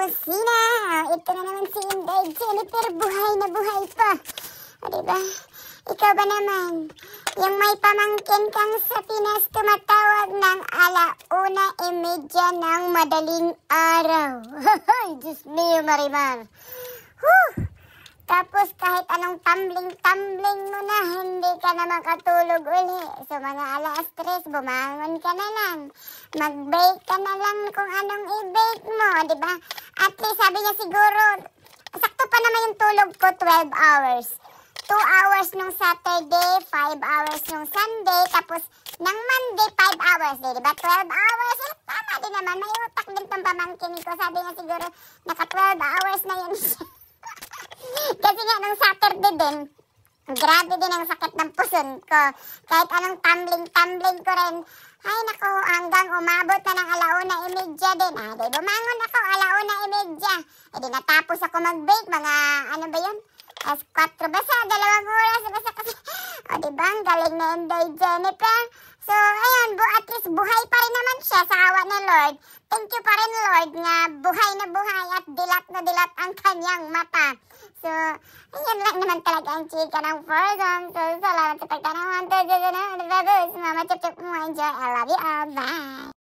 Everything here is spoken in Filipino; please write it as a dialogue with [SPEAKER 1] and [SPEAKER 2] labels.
[SPEAKER 1] kusina. Ito na naman si Inday Jennifer, buhay na buhay pa. O diba? Ikaw ba naman? Yung may pamangkin kang sa Pinas tumatawag ng 1:30 ng madaling araw. Diyos mio, Marimar. Whew! Tapos kahit anong tumbling mo na, hindi ka na makatulog uli. So mga 3:00, bumangon ka na lang. Mag-bake ka na lang kung anong i-bake mo, di ba? At least sabi niya siguro, sakto pa naman yung tulog ko, 12 hours. 2 hours nung Saturday, 5 hours nung Sunday, tapos ng Monday, 5 hours. Di ba? 12 hours. Tama din naman. May utak din tong pamangkin ko. Sabi niya siguro, naka 12 hours na yun siya. Kasi nga nung Saturday din, grabe din ang sakit ng puson ko. Kahit anong tumbling ko rin. Ay nako, hanggang umabot na ng 1:30 din. Di bumangon ako, 1:30. Di natapos ako mag-bake, mga ano ba yun? 4 basta, 2 oras basta kasi. O diba, ang galing na Inday Jennifer. So, ayun, at least buhay pa rin naman siya sa awa ng Lord. Thank you pa rin, Lord, nga buhay na buhay at dilat na dilat ang kanyang mata. So, ayun lang naman talaga ang chika ng person. So, salamat sa pagtanawan. Mama, chup-chup mo. Enjoy. I love you all. Bye.